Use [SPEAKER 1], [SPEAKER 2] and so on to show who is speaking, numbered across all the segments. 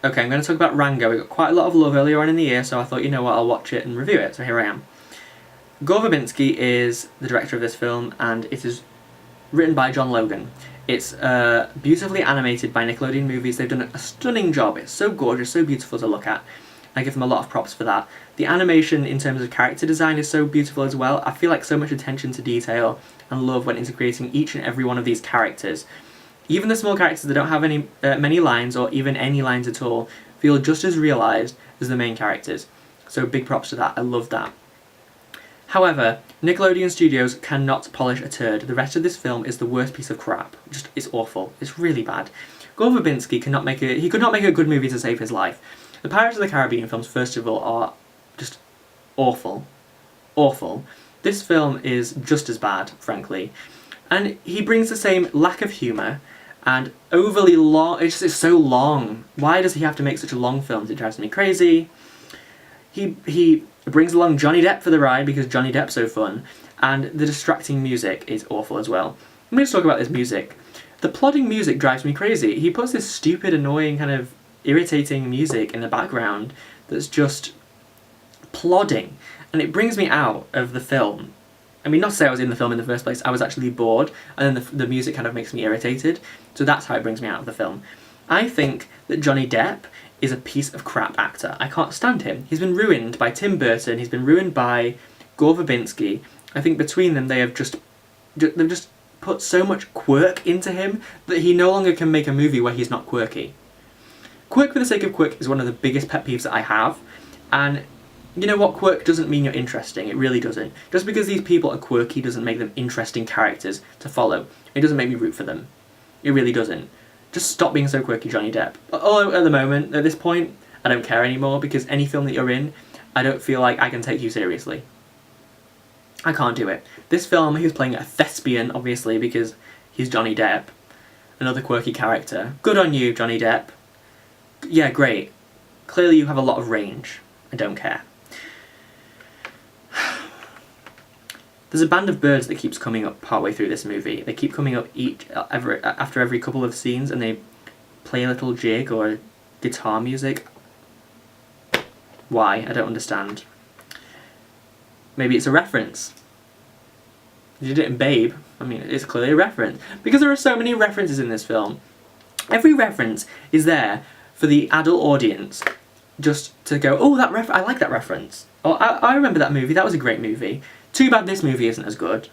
[SPEAKER 1] Okay, I'm going to talk about Rango. It got quite a lot of love earlier on in the year, so I thought, you know what, I'll watch it and review it, so here I am. Gore Verbinski is the director of this film, and it is written by John Logan. It's beautifully animated by Nickelodeon Movies. They've done a stunning job. It's so gorgeous, so beautiful to look at. I give them a lot of props for that. The animation in terms of character design is so beautiful as well. I feel like so much attention to detail and love went into creating each and every one of these characters. Even the small characters that don't have many lines or even any lines at all feel just as realised as the main characters. So big props to that. I love that. However, Nickelodeon Studios cannot polish a turd. The rest of this film is the worst piece of crap. It's awful. It's really bad. Gore Verbinski could not make a good movie to save his life. The Pirates of the Caribbean films, first of all, are just awful. Awful. This film is just as bad, frankly. And he brings the same lack of humour and overly long... It's so long. Why does he have to make such long films? It drives me crazy. He brings along Johnny Depp for the ride because Johnny Depp's so fun, and the distracting music is awful as well. I'm going to talk about this music. The plodding music drives me crazy. He puts this stupid, annoying, kind of irritating music in the background that's just plodding, and it brings me out of the film. I mean, not to say I was in the film in the first place, I was actually bored, and then the music kind of makes me irritated, so that's how it brings me out of the film. I think that Johnny Depp is a piece of crap actor. I can't stand him. He's been ruined by Tim Burton, he's been ruined by Gore Verbinski. I think between them they've just put so much quirk into him that he no longer can make a movie where he's not quirky. Quirk for the sake of quirk is one of the biggest pet peeves that I have, and you know what, quirk doesn't mean you're interesting, it really doesn't. Just because these people are quirky doesn't make them interesting characters to follow. It doesn't make me root for them. It really doesn't. Just stop being so quirky, Johnny Depp. Although at the moment, at this point, I don't care anymore because any film that you're in, I don't feel like I can take you seriously. I can't do it. This film, he was playing a thespian, obviously, because he's Johnny Depp. Another quirky character. Good on you, Johnny Depp. Yeah, great. Clearly you have a lot of range. I don't care. There's a band of birds that keeps coming up partway through this movie. They keep coming up after every couple of scenes, and they play a little jig or guitar music. Why? I don't understand. Maybe it's a reference. You did it in Babe. I mean, it's clearly a reference. Because there are so many references in this film. Every reference is there for the adult audience just to go, oh, I like that reference. Or, I remember that movie, that was a great movie. Too bad this movie isn't as good.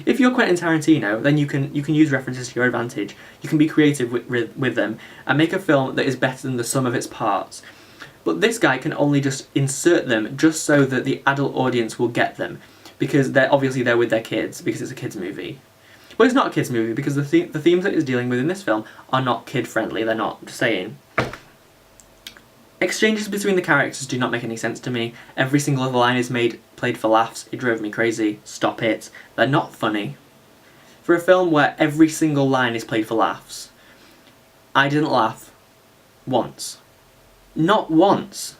[SPEAKER 1] If you're Quentin Tarantino, then you can use references to your advantage. You can be creative with them and make a film that is better than the sum of its parts. But this guy can only just insert them just so that the adult audience will get them. Because they're obviously there with their kids, because it's a kids movie. Well, it's not a kids movie because the themes that it's dealing with in this film are not kid-friendly, they're not, just saying. Exchanges between the characters do not make any sense to me. Every single other line is played for laughs. It drove me crazy. Stop it. They're not funny. For a film where every single line is played for laughs, I didn't laugh once. Not once.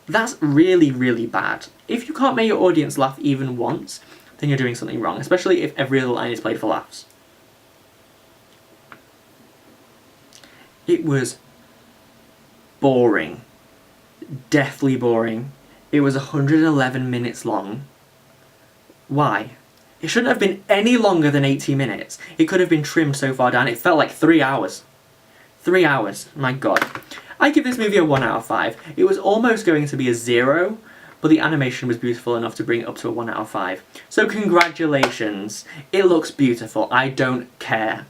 [SPEAKER 1] That's really, really bad. If you can't make your audience laugh even once, then you're doing something wrong, especially if every other line is played for laughs. It was boring. Deathly boring. It was 111 minutes long. Why? It shouldn't have been any longer than 80 minutes. It could have been trimmed so far down. It felt like 3 hours. 3 hours. My god. I give this movie a 1 out of 5. It was almost going to be a 0, but the animation was beautiful enough to bring it up to a 1 out of 5. So congratulations. It looks beautiful. I don't care.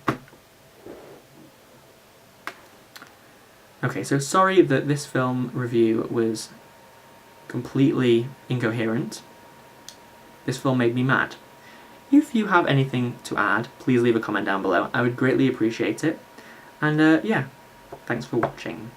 [SPEAKER 1] Okay, so sorry that this film review was completely incoherent. This film made me mad. If you have anything to add, please leave a comment down below. I would greatly appreciate it. And yeah, thanks for watching.